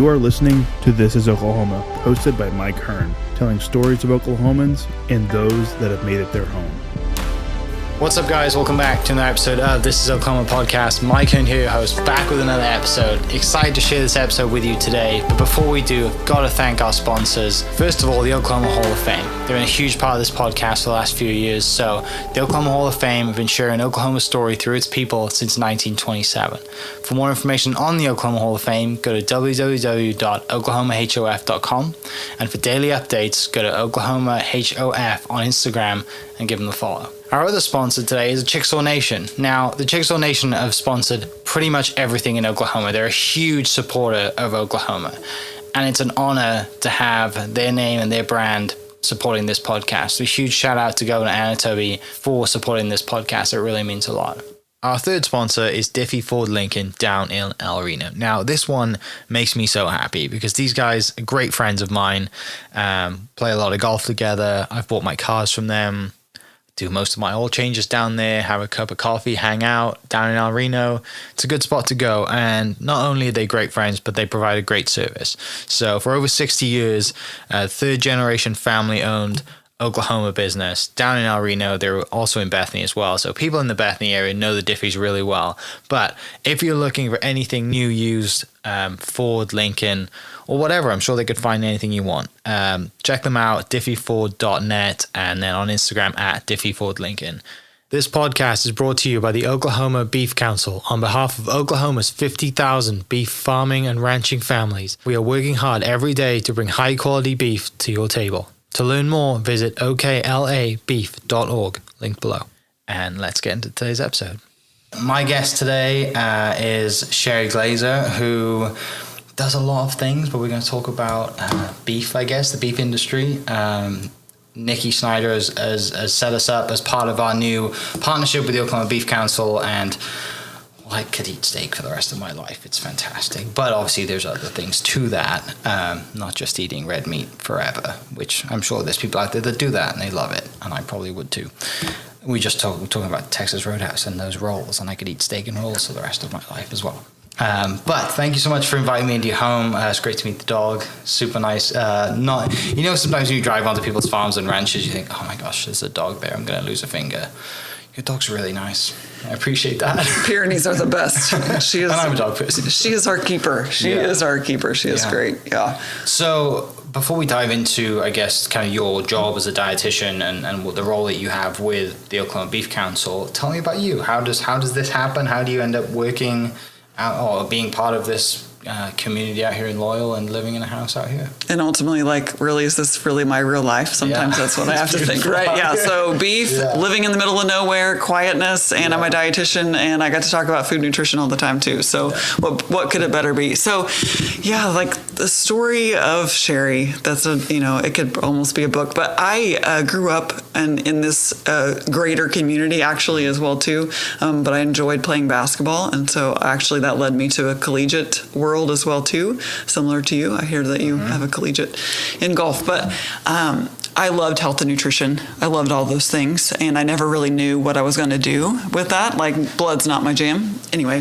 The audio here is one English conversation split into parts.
You are listening to This is Oklahoma, hosted by Mike Hearn, telling stories of Oklahomans and those that have made it their home. What's up, guys? Welcome back to another episode of This is Oklahoma podcast. Mike Hearn here, your host, back with another episode. Excited to share this episode with you today. But before we do, I've got to thank our sponsors. First of all, the Oklahoma Hall of Fame. They've been a huge part of this podcast for the last few years. So the Oklahoma Hall of Fame have been sharing Oklahoma's story through its people since 1927. For more information on the Oklahoma Hall of Fame, go to www.oklahomahof.com. And for daily updates, go to oklahomahof on Instagram and give them a follow. Our other sponsor today is the Chickasaw Nation. Now, the Chickasaw Nation have sponsored pretty much everything in Oklahoma. They're a huge supporter of Oklahoma. And it's an honor to have their name and their brand supporting this podcast. A huge shout out to Governor Anatoby for supporting this podcast. It really means a lot. Our third sponsor is Diffie Ford Lincoln down in El Reno. Now, this one makes me so happy because these guys are great friends of mine, play a lot of golf together. I've bought my cars from them, do most of my oil changes down there, have a cup of coffee, hang out down in El Reno. It's a good spot to go. And not only are they great friends, but they provide a great service. So for over 60 years, third generation family owned Oklahoma business down in El Reno. They're also in Bethany as well. So people in the Bethany area know the Diffies really well. But if you're looking for anything new, used, Ford, Lincoln, or whatever, I'm sure they could find anything you want. Check them out, diffieford.net, and then on Instagram at diffiefordlincoln. This podcast is brought to you by the Oklahoma Beef Council on behalf of Oklahoma's 50,000 beef farming and ranching families. We are working hard every day to bring high quality beef to your table. To learn more, visit oklabeef.org, linked below. And let's get into today's episode. My guest today is Sheri Glazier, who does a lot of things, but we're going to talk about beef, I guess, the beef industry. Nikki Snyder has set us up as part of our new partnership with the Oklahoma Beef Council, and I could eat steak for the rest of my life. It's fantastic. But obviously there's other things to that, not just eating red meat forever, which I'm sure there's people out there that do that and they love it, and I probably would too. We're talking about Texas Roadhouse and those rolls, and I could eat steak and rolls for the rest of my life as well. But thank you so much for inviting me into your home. It's great to meet the dog. Super nice. Sometimes when you drive onto people's farms and ranches, you think, oh my gosh, there's a dog there. I'm going to lose a finger. Your dog's really nice. I appreciate that. Pyrenees are the best. She is. And I'm a dog person. She is our keeper. She is great. Yeah. So before we dive into, I guess, kind of your job as a dietitian and the role that you have with the Oklahoma Beef Council, tell me about you. How does this happen? How do you end up working out or being part of this community out here in Loyal and living in a house out here? And ultimately, really, is this really my real life? Sometimes that's what I have to think, right? Yeah. So beef, living in the middle of nowhere, quietness, and I'm a dietitian, and I got to talk about food nutrition all the time too. So what could it better be? So the story of Sheri, it could almost be a book, but I grew up in this greater community actually as well too, but I enjoyed playing basketball, and so actually that led me to a collegiate world as well too, similar to you. I hear that you have a collegiate in golf, but I loved health and nutrition. I loved all those things, and I never really knew what I was going to do with that. Like, blood's not my jam. Anyway,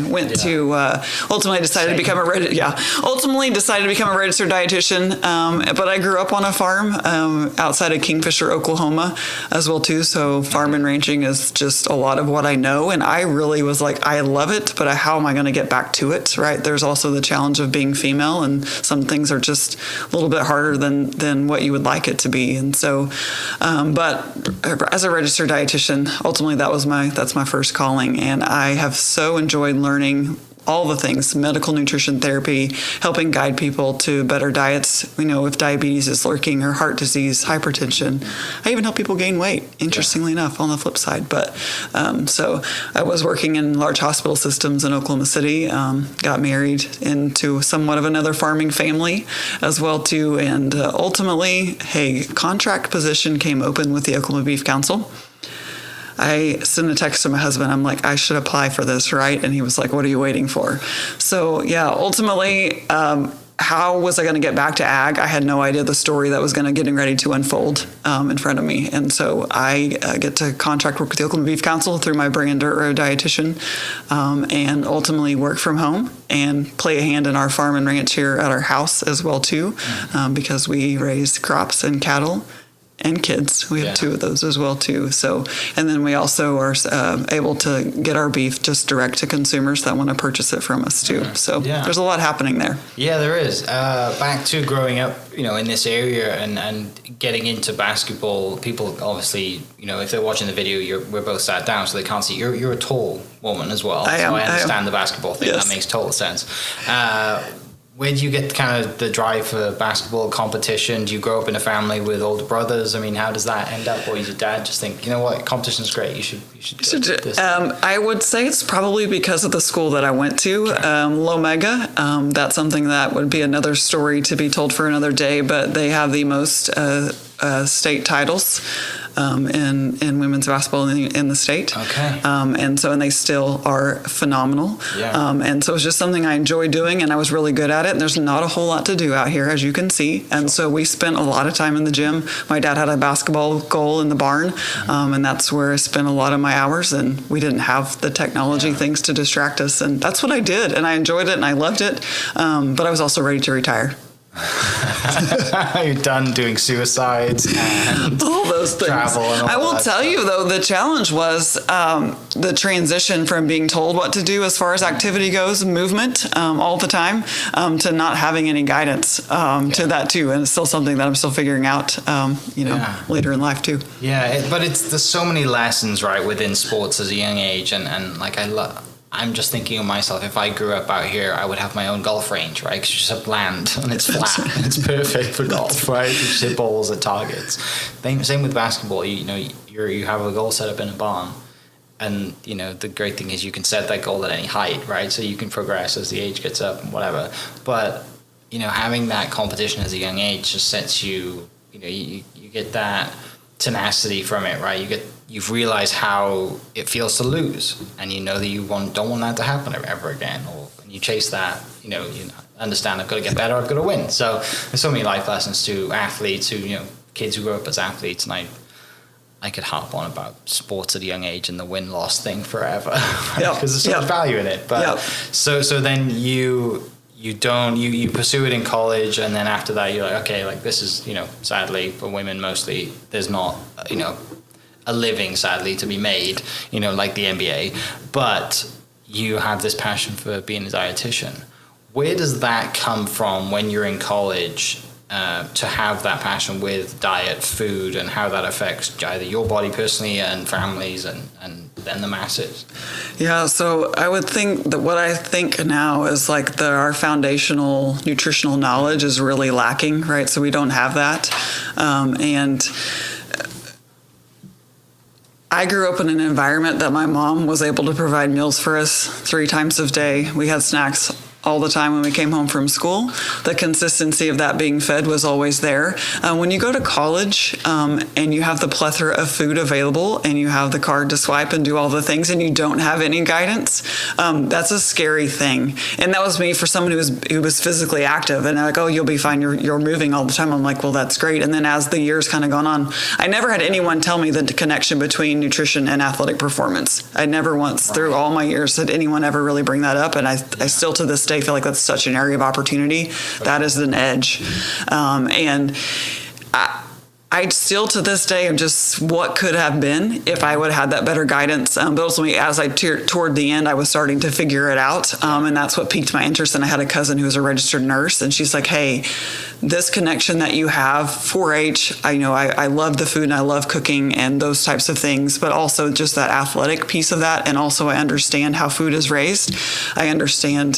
ultimately decided to become a registered dietitian. But I grew up on a farm outside of Kingfisher, Oklahoma, as well too. So farm and ranching is just a lot of what I know, and I really was like, I love it, but how am I going to get back to it? Right? There's also the challenge of being female, and some things are just a little bit harder than what you would like it to be, and so, but as a registered dietitian, ultimately that's my first calling, and I have so enjoyed learning all the things, medical nutrition therapy, helping guide people to better diets, if diabetes is lurking or heart disease, hypertension. I even help people gain weight, interestingly enough, on the flip side. But so I was working in large hospital systems in Oklahoma City, got married into somewhat of another farming family as well too. And ultimately, contract position came open with the Oklahoma Beef Council. I sent a text to my husband. I'm like, I should apply for this, right? And he was like, what are you waiting for? So, ultimately, how was I going to get back to ag? I had no idea the story that was going to getting ready to unfold in front of me. And so I get to contract work with the Oklahoma Beef Council through my brand or dietitian, and ultimately work from home and play a hand in our farm and ranch here at our house as well too, because we raise crops and cattle and kids. We have 2 of those as well too. So, and then we also are able to get our beef just direct to consumers that want to purchase it from us too. So there's a lot happening there. Yeah, there is. Back to growing up, in this area and getting into basketball, people obviously, if they're watching the video, we're both sat down so they can't see. You're a tall woman as well. I understand the basketball thing. Yes. That makes total sense. Where do you get kind of the drive for basketball competition? Do you grow up in a family with older brothers? I mean, how does that end up? Or does your dad just think, competition's great, you should do this? I would say it's probably because of the school that I went to, Lomega. That's something that would be another story to be told for another day, but they have the most state titles in women's basketball in the state. Okay. And they still are phenomenal. Yeah. And so it's just something I enjoy doing, and I was really good at it. And there's not a whole lot to do out here, as you can see. And so we spent a lot of time in the gym. My dad had a basketball goal in the barn, and that's where I spent a lot of my hours. And we didn't have the technology things to distract us. And that's what I did. And I enjoyed it and I loved it. But I was also ready to retire. You're done doing suicides and all those things. Travel and all I will tell stuff. you though, the challenge was the transition from being told what to do as far as activity goes, movement all the time, to not having any guidance to that too, and it's still something that I'm still figuring out, later in life too. Yeah, but there's so many lessons right within sports as a young age, and like I'm just thinking of myself, if I grew up out here, I would have my own golf range, right? Because you just have land and it's flat and it's perfect for golf, right? You just hit balls at targets. Same with basketball. You have a goal set up in a barn. And, the great thing is you can set that goal at any height, right? So you can progress as the age gets up and whatever. But, having that competition as a young age just sets you, you get that tenacity from it, right? You've realized how it feels to lose, and you know that you don't want that to happen ever again, or you chase that. You understand I've got to get better, I've got to win. So there's so many life lessons to athletes who kids who grow up as athletes, and I could harp on about sports at a young age and the win-loss thing forever, because there's so much value in it. But so then you pursue it in college, and then after that you're like, okay, like this is, sadly for women mostly, there's not, a living sadly to be made, like the NBA, but you have this passion for being a dietitian. Where does that come from when you're in college, to have that passion with diet, food, and how that affects either your body personally and families and then the masses? Yeah, so I would think that what I think now is like our foundational nutritional knowledge is really lacking, right? So we don't have that. And I grew up in an environment that my mom was able to provide meals for us 3 times a day. We had snacks all the time when we came home from school. The consistency of that being fed was always there. When you go to college and you have the plethora of food available and you have the card to swipe and do all the things and you don't have any guidance, that's a scary thing. And that was me for someone who was physically active, and like, oh, you'll be fine, you're moving all the time. I'm like, well, that's great. And then as the years kind of gone on, I never had anyone tell me the connection between nutrition and athletic performance. I never once through all my years did anyone ever really bring that up, and I still to this day feel like that's such an area of opportunity. That is an edge. And I still to this day am just what could have been if I would have had that better guidance. But ultimately, as I toward the end, I was starting to figure it out. And that's what piqued my interest. And I had a cousin who was a registered nurse, and she's like, hey, this connection that you have, 4-H, I love the food and I love cooking and those types of things, but also just that athletic piece of that. And also I understand how food is raised. I understand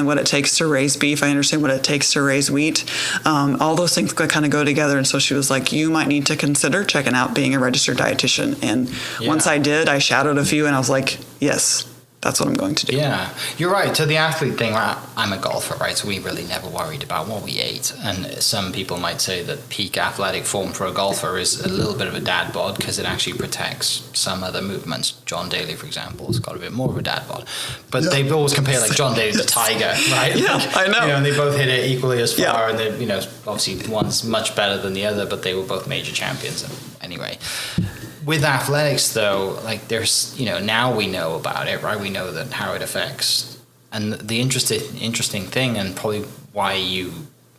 what it takes to raise beef. I understand what it takes to raise wheat. All those things kind of go together. And so she was like, you might need to consider checking out being a registered dietitian. And once I did, I shadowed a few and I was like, yes, that's what I'm going to do. Yeah, you're right. To the athlete thing, I'm a golfer, right? So we really never worried about what we ate. And some people might say that peak athletic form for a golfer is a little bit of a dad bod because it actually protects some other movements. John Daly, for example, has got a bit more of a dad bod. But they always compare like John Daly to Tiger, right? Yeah, like, I know. And they both hit it equally as far. Yeah. And they, obviously one's much better than the other, but they were both major champions. And anyway. With athletics, though, like there's, now we know about it, right? We know that how it affects. And the interesting thing, and probably why you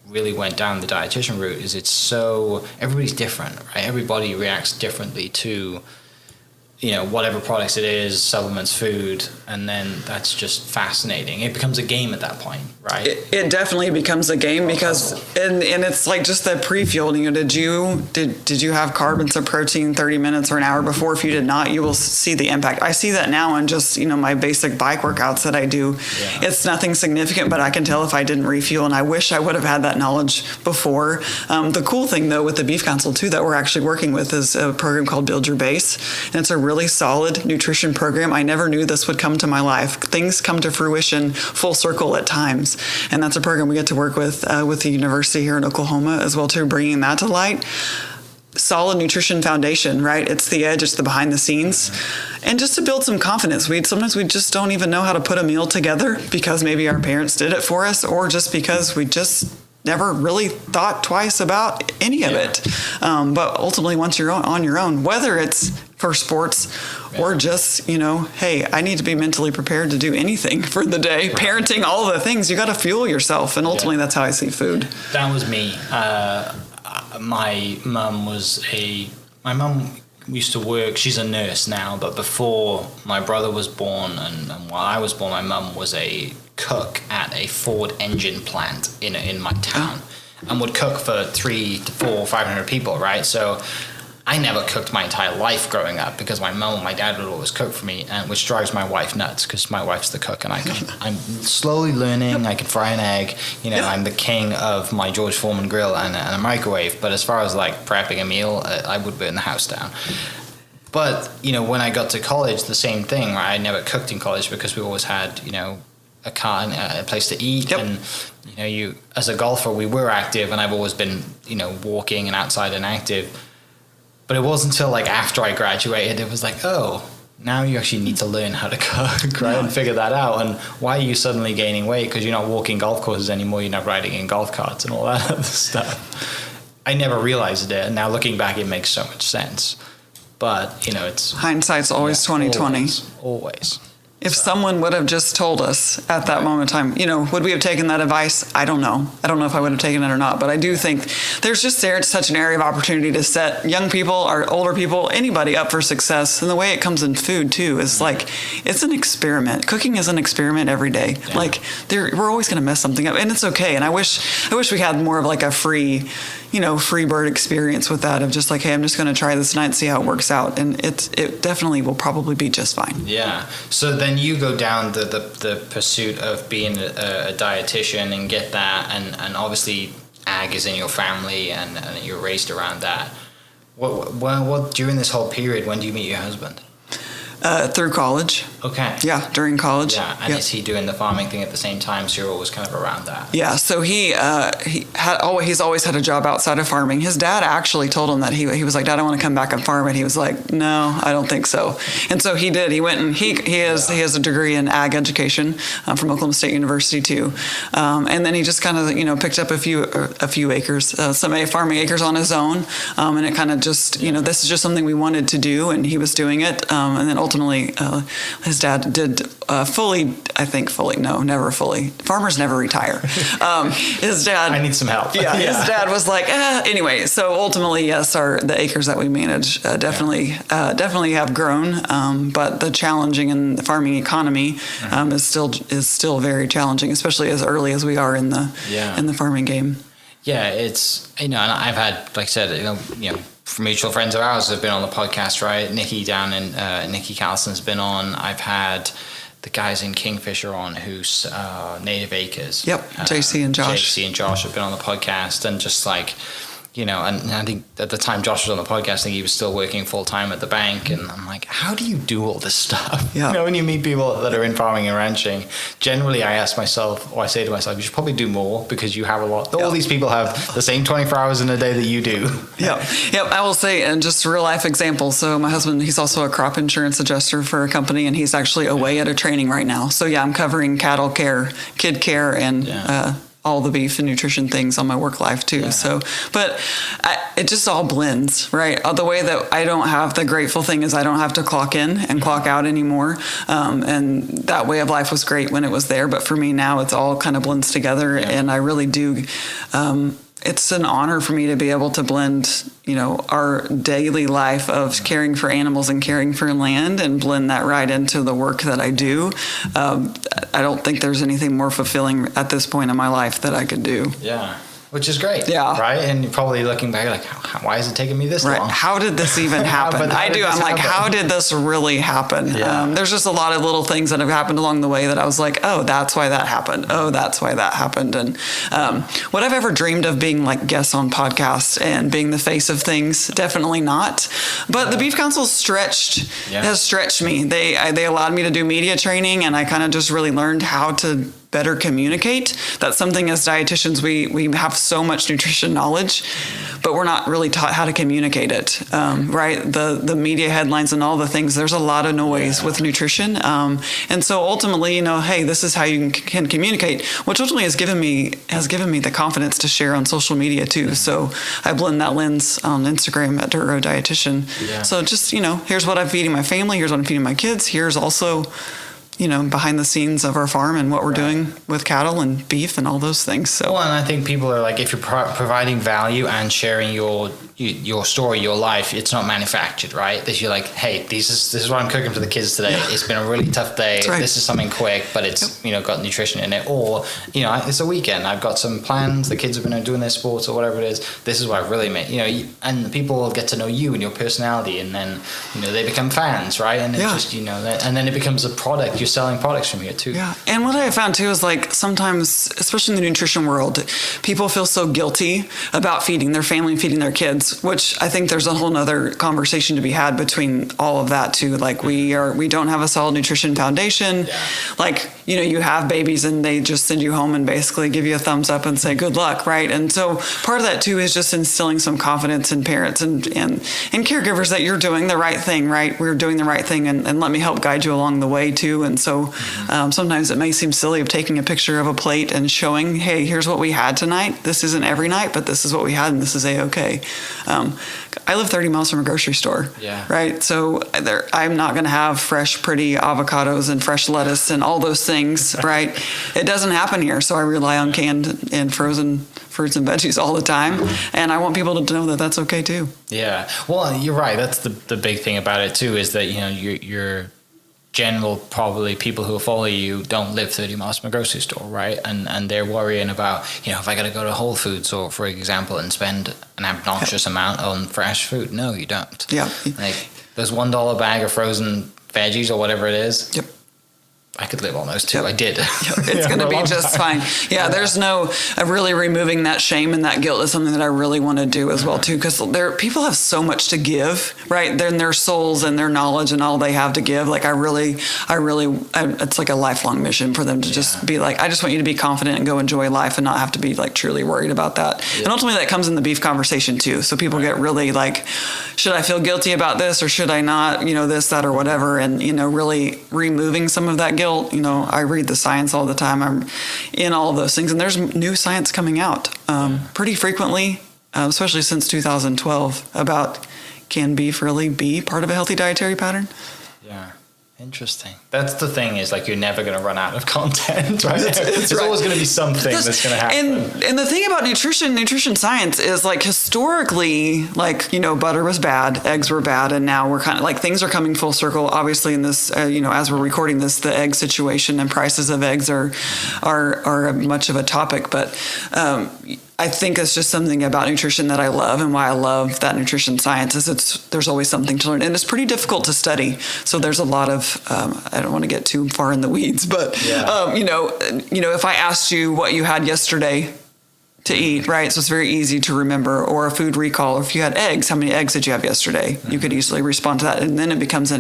really went down the dietitian route, is everybody's different, right? Everybody reacts differently to, whatever products it is, supplements, food, and then that's just fascinating. It becomes a game at that point, right? It definitely becomes a game because, and it's like just that pre-fuel. Did you have carbs or protein 30 minutes or an hour before? If you did not, you will see the impact. I see that now on just, my basic bike workouts that I do. Yeah. It's nothing significant, but I can tell if I didn't refuel, and I wish I would have had that knowledge before. The cool thing though with the Beef Council too that we're actually working with is a program called Build Your Base, and it's a really solid nutrition program. I never knew this would come to my life. Things come to fruition full circle at times, and that's a program we get to work with the university here in Oklahoma as well too, bringing that to light. Solid nutrition foundation, right? It's the edge, it's the behind the scenes. And just to build some confidence, sometimes we just don't even know how to put a meal together because maybe our parents did it for us, or just because we just never really thought twice about any of it. But ultimately, once you're on your own, whether it's for sports or just, hey, I need to be mentally prepared to do anything for the day, parenting, all the things, you got to fuel yourself. And ultimately, that's how I see food. That was me. My mum used to work, she's a nurse now, but before my brother was born and while I was born, my mum was a cook at a Ford engine plant in my town and would cook for 300 to 400, 500 people, right? So I never cooked my entire life growing up because my mom and my dad would always cook for me, and which drives my wife nuts because my wife's the cook and I'm slowly learning. I can fry an egg. I'm the king of my George Foreman grill and a microwave. But as far as like prepping a meal, I would burn the house down. But when I got to college, the same thing. Right? I never cooked in college because we always had a car and a place to eat. Yep. And you as a golfer, we were active, and I've always been walking and outside and active. But it wasn't until like after I graduated, it was like, oh, now you actually need to learn how to cook, right? And figure that out. And why are you suddenly gaining weight? Because you're not walking golf courses anymore. You're not riding in golf carts and all that other stuff. I never realized it. And now looking back, it makes so much sense. But, it's... hindsight's always 20/20. Always. If someone would have just told us at that moment in time, would we have taken that advice? I don't know. I don't know if I would have taken it or not, but I do think there's just such an area of opportunity to set young people or older people, anybody up for success. And the way it comes in food too is like, it's an experiment. Cooking is an experiment every day. Yeah. Like we're always going to mess something up, and it's okay. And I wish we had more of like a free bird experience with that, of just like, hey, I'm just going to try this tonight and see how it works out. And it definitely will probably be just fine. Yeah. So then you go down the pursuit of being a dietitian and get that, and obviously ag is in your family and you're raised around that. What during this whole period, when do you meet your husband? Through college. Okay. Yeah, during college. Yeah, and is he doing the farming thing at the same time, so you're always kind of around that? Yeah, so he's always had a job outside of farming. His dad actually told him that he was like, Dad, I want to come back and farm, and he was like, no, I don't think so. And so he did. He went and he has a degree in ag education from Oklahoma State University too. And then he just kind of picked up a few acres, some farming acres on his own, and it kind of just this is just something we wanted to do, and he was doing it, and then ultimately his dad did never fully. Farmers never retire. His dad... I need some help. Yeah, his dad was like, anyway, so ultimately, yes, the acres that we manage definitely have grown, but the challenging in the farming economy is still very challenging, especially as early as we are in the farming game. Yeah, it's, and I've had, like I said, mutual friends of ours have been on the podcast, right? Nikki Callison's been on. I've had the guys in Kingfisher on who's Native Acres. Yep, JC and Josh. JC and Josh have been on the podcast, and just like, and I think at the time Josh was on the podcast, I think he was still working full time at the bank. And I'm like, how do you do all this stuff? Yeah. When you meet people that are in farming and ranching, generally I say to myself, you should probably do more because you have a lot. All these people have the same 24 hours in a day that you do. Yeah. I will say, and just a real life example. So my husband, he's also a crop insurance adjuster for a company, and he's actually away at a training right now. So I'm covering cattle care, kid care, and all the beef and nutrition things on my work life too. So, but it just all blends, right? The way that I don't have, the grateful thing is I don't have to clock in and clock out anymore. And that way of life was great when it was there. But for me now, it's all kind of blends together. And I really do, it's an honor for me to be able to blend, our daily life of caring for animals and caring for land and blend that right into the work that I do. I don't think there's anything more fulfilling at this point in my life that I could do. Yeah. Which is great. Yeah. Right? And you're probably looking back like, why is it taking me this long? How did this even happen? I'm like, how did this really happen? Yeah. There's just a lot of little things that have happened along the way that I was like, oh, that's why that happened. Oh, that's why that happened. And would I've ever dreamed of being like guests on podcasts and being the face of things? Definitely not. But the Beef Council has stretched me. They allowed me to do media training, and I kind of just really learned how to better communicate. That's something as dietitians, we have so much nutrition knowledge, but we're not really taught how to communicate it, right? The media headlines and all the things, there's a lot of noise with nutrition. And so ultimately, hey, this is how you can communicate, which ultimately has given me the confidence to share on social media too. So I blend that lens on Instagram at Duro Dietitian. Yeah. So just, here's what I'm feeding my family, here's what I'm feeding my kids, here's also behind the scenes of our farm and what we're doing with cattle and beef and all those things. So, and I think people are like, if you're providing value and sharing your story, your life, it's not manufactured, right? That you're like, hey, this is what I'm cooking for the kids today. Yeah. It's been a really tough day. Right. This is something quick, but it's got nutrition in it. Or it's a weekend. I've got some plans. The kids have been doing their sports or whatever it is. This is what I've really made. And people will get to know you and your personality, and then they become fans, right? And it just and then it becomes a product. You're selling products from here too. Yeah. And what I found too is like sometimes, especially in the nutrition world, people feel so guilty about feeding their family and feeding their kids, which I think there's a whole nother conversation to be had between all of that too. Like we don't have a solid nutrition foundation. Yeah. Like, you have babies and they just send you home and basically give you a thumbs up and say, good luck. Right. And so part of that too is just instilling some confidence in parents and caregivers that you're doing the right thing, right? We're doing the right thing, and let me help guide you along the way too. And so sometimes it may seem silly of taking a picture of a plate and showing, hey, here's what we had tonight. This isn't every night, but this is what we had, and this is A-okay. I live 30 miles from a grocery store, right? So I'm not going to have fresh, pretty avocados and fresh lettuce and all those things, right? It doesn't happen here. So I rely on canned and frozen fruits and veggies all the time. And I want people to know that that's okay too. Yeah. Well, you're right. That's the big thing about it too, is that, you're general, probably people who follow you don't live 30 miles from a grocery store, right? And they're worrying about, if I got to go to Whole Foods, or for example, and spend an obnoxious amount on fresh food. No, you don't. Yeah. Like those $1 bag of frozen veggies or whatever it is. Yep. I could live on those too. I did. It's going to be just fine. Yeah, there's no really removing that shame and that guilt is something that I really want to do as well too, because people have so much to give, right? Then their souls and their knowledge and all they have to give. Like I really, it's like a lifelong mission for them to just be like, I just want you to be confident and go enjoy life and not have to be like truly worried about that. Yeah. And ultimately that comes in the beef conversation too. So people get really like, should I feel guilty about this or should I not? This, that, or whatever, and really removing some of that guilt. I read the science all the time. I'm in all of those things. And there's new science coming out pretty frequently, especially since 2012, about can beef really be part of a healthy dietary pattern? Yeah. Interesting. That's the thing, is like you're never going to run out of content, right? It's right. always going to be something that's going to happen. And the thing about nutrition science is like historically, like, butter was bad, eggs were bad, and now we're kind of like things are coming full circle. Obviously, in this, as we're recording this, the egg situation and prices of eggs are much of a topic, but I think it's just something about nutrition that I love, and why I love that nutrition science is there's always something to learn, and it's pretty difficult to study. So there's a lot of I don't want to get too far in the weeds, but if I asked you what you had yesterday, to eat, right? So it's very easy to remember. Or a food recall. Or if you had eggs, how many eggs did you have yesterday? You could easily respond to that. And then it becomes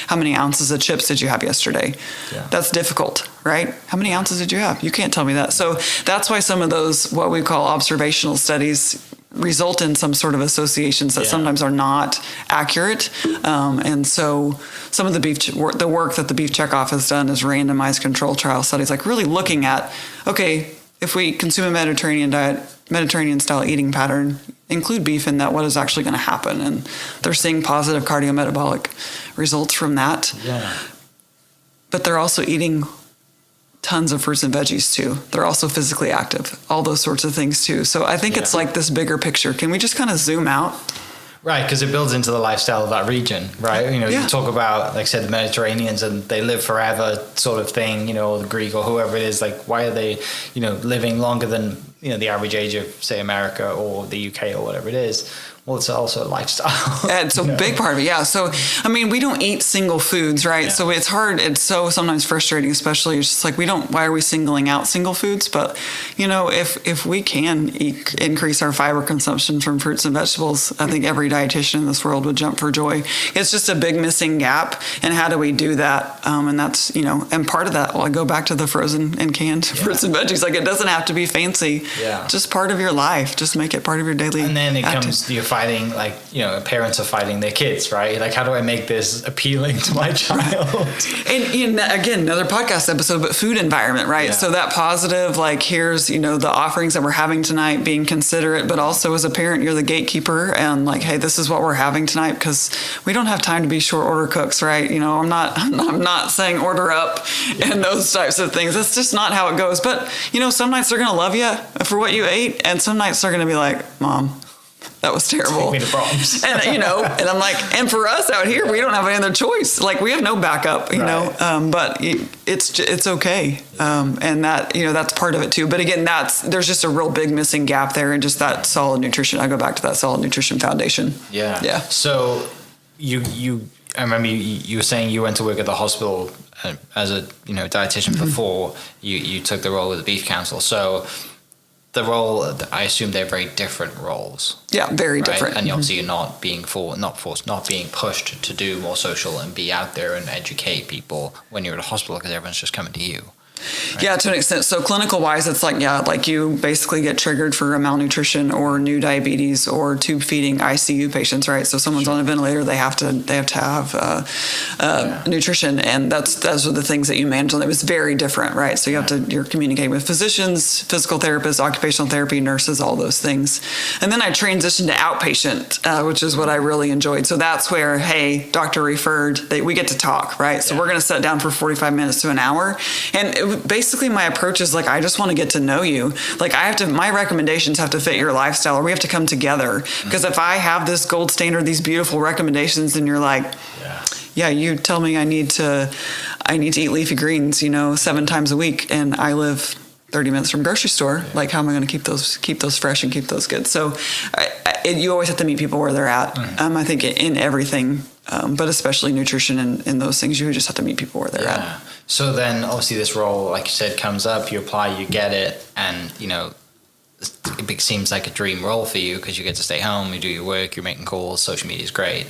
how many ounces of chips did you have yesterday? Yeah. That's difficult, right? How many ounces did you have? You can't tell me that. So that's why some of those, what we call observational studies, result in some sort of associations that sometimes are not accurate. And so some of the work that the Beef Checkoff has done is randomized control trial studies, like really looking at, okay, if we consume a Mediterranean diet, Mediterranean style eating pattern, include beef in that, what is actually going to happen? And they're seeing positive cardiometabolic results from that. Yeah. But they're also eating tons of fruits and veggies too. They're also physically active, all those sorts of things too. So I think it's like this bigger picture. Can we just kind of zoom out? Right, because it builds into the lifestyle of that region, right? You talk about, like I said, the Mediterraneans and they live forever sort of thing, or the Greek or whoever it is. Like, why are they, living longer than, the average age of, say, America or the UK or whatever it is? Well, it's also a lifestyle. It's a big part of it, yeah. So, we don't eat single foods, right? Yeah. So it's hard. It's so sometimes frustrating, especially. It's just like why are we singling out single foods? But, if we can increase our fiber consumption from fruits and vegetables, I think every dietitian in this world would jump for joy. It's just a big missing gap. And how do we do that? And that's, and part of that, I go back to the frozen and canned fruits and veggies. Like, it doesn't have to be fancy. Yeah. Just part of your life. Just make it part of your daily And then it comes to your fighting, parents are fighting their kids, right? Like, how do I make this appealing to my child? And again, another podcast episode, but food environment, right? Yeah. So that positive, here's, the offerings that we're having tonight, being considerate, but also as a parent, you're the gatekeeper and hey, this is what we're having tonight, because we don't have time to be short order cooks, right? I'm not saying order up and those types of things. That's just not how it goes. But, some nights they're going to love you for what you ate. And some nights they're going to be like, Mom, that was terrible. Take me to Brahms. And and I'm like, and for us out here, we don't have any other choice. We have no backup, but it's okay. And that, that's part of it too. But again, there's just a real big missing gap there, and just that solid nutrition. I go back to that solid nutrition foundation. Yeah. Yeah. So I remember you were saying you went to work at the hospital as a, dietitian before you took the role with the Beef Council. So the role, I assume they're very different roles. Yeah, very different. And obviously you're not being pushed to do more social and be out there and educate people when you're at a hospital, because everyone's just coming to you. Right? Yeah, to an extent. So clinical wise, it's you basically get triggered for a malnutrition or new diabetes or tube feeding ICU patients, right? So someone's on a ventilator, they have to have nutrition, and those are the things that you manage. And it was very different, right? So you're communicating with physicians, physical therapists, occupational therapy, nurses, all those things. And then I transitioned to outpatient, which is what I really enjoyed. So that's where, hey, doctor referred, we get to talk, right? So we're going to sit down for 45 minutes to an hour, and basically my approach is I just want to get to know you. My recommendations have to fit your lifestyle, or we have to come together. Because if I have this gold standard, these beautiful recommendations, and you're you tell me I need to eat leafy greens, 7 times a week, and I live 30 minutes from a grocery store. How am I going to keep those fresh and keep those good? So you always have to meet people where they're at. I think in everything, but especially nutrition and those things, you just have to meet people where they're at. So then obviously this role, like you said, comes up, you apply, you get it, and it seems like a dream role for you because you get to stay home, you do your work, you're making calls, social media is great.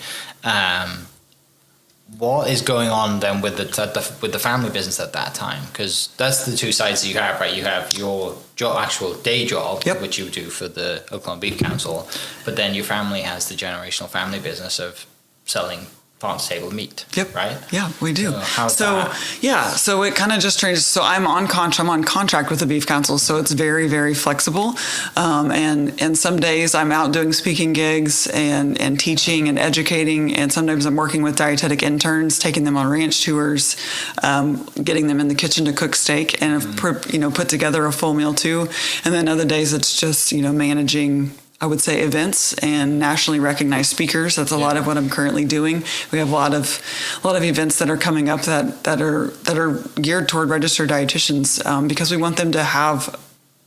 What is going on then with the family business at that time? Because that's the two sides that you have, right? You have your actual day job, which you do for the Oklahoma Beef Council, but then your family has the generational family business of selling farm-to-table meat, right? Yeah, we do. So it kind of just changes. So I'm on contract with the Beef Council, so it's very, very flexible. And some days I'm out doing speaking gigs and teaching and educating, and sometimes I'm working with dietetic interns, taking them on ranch tours, getting them in the kitchen to cook steak, and put together a full meal too. And then other days it's just managing, I would say, events and nationally recognized speakers. That's a lot of what I'm currently doing. We have a lot of events that are coming up that are geared toward registered dietitians, because we want them to have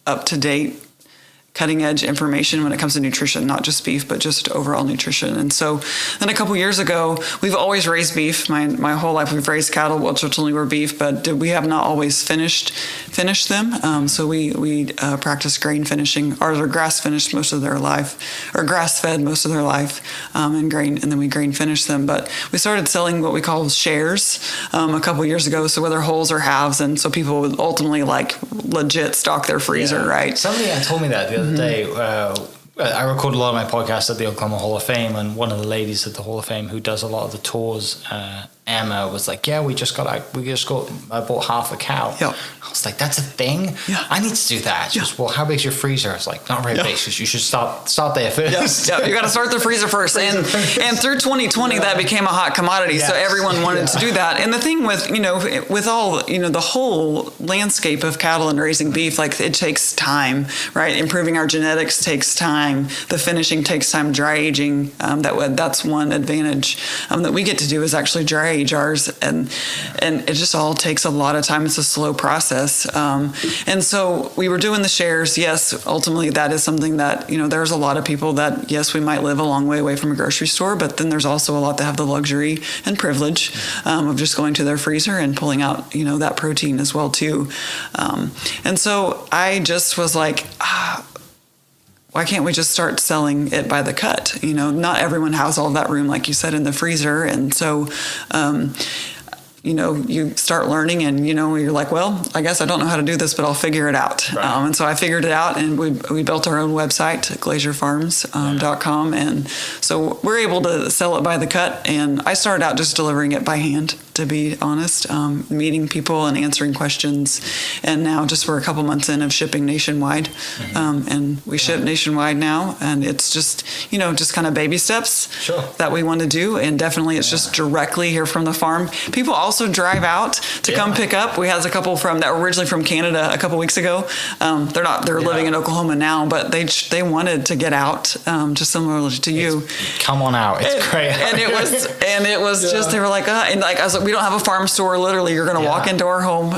up to date cutting edge information when it comes to nutrition, not just beef, but just overall nutrition. And so then a couple years ago, we've always raised beef. My whole life we've raised cattle, which ultimately were beef, but we have not always finished them. So we practice grain finishing. Ours are grass finished most of their life, or grass fed most of their life, and then we grain finish them. But we started selling what we call shares a couple years ago. So whether wholes or halves, and so people would ultimately like legit stock their freezer, right? Somebody told me that the other day. I record a lot of my podcasts at the Oklahoma Hall of Fame, and one of the ladies at the Hall of Fame who does a lot of the tours, Emma, was like, "Yeah, I bought half a cow." Yep. I was like, "That's a thing? Yeah. I need to do that." She goes, "Well, how big's your freezer?" I was like, "Not very big. You should start there first." Yeah, you got to start the freezer first. And through 2020, that became a hot commodity. Yes. So everyone wanted to do that. And the thing with all, the whole landscape of cattle and raising beef, like it takes time, right? Improving our genetics takes time. The finishing takes time. Dry aging, that's one advantage that we get to do is actually dry age ours. And it just all takes a lot of time. It's a slow process. And so we were doing the shares. Yes, ultimately that is something that, there's a lot of people that, yes, we might live a long way away from a grocery store, but then there's also a lot that have the luxury and privilege of just going to their freezer and pulling out, that protein as well too. And so I just was like, why can't we just start selling it by the cut? Not everyone has all that room, like you said, in the freezer. And so, you start learning and, you're like, well, I guess I don't know how to do this, but I'll figure it out. Right. And so I figured it out, and we built our own website, glazierfarms.com. And so we're able to sell it by the cut. And I started out just delivering it by hand, to be honest, meeting people and answering questions. And now just we're a couple months in of shipping nationwide. And we ship nationwide now. And it's just, just kind of baby steps that we want to do. And definitely it's just directly here from the farm. People also drive out to come pick up. We had a couple that were originally from Canada a couple weeks ago. They're living in Oklahoma now, but they wanted to get out, just similarly to you. Come on out. It's great. And it was just, they were like, and like, I was like, we don't have a farm store. Literally, you're going to walk into our home,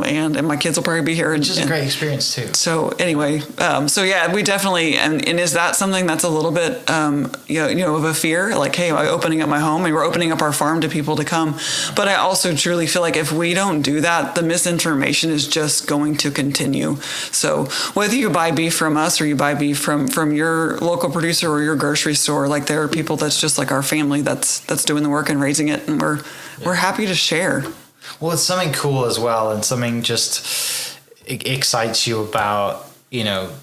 and my kids will probably be here. Which is a great experience too. So anyway, we definitely, and is that something that's a little bit, of a fear? Like, hey, am I opening up my home? And we're opening up our farm to people to come. But I also truly feel like if we don't do that, the misinformation is just going to continue. So whether you buy beef from us or you buy beef from your local producer or your grocery store, like there are people that's just like our family that's doing the work and raising it, and we're happy to share. Well, it's something cool as well, and something just excites you about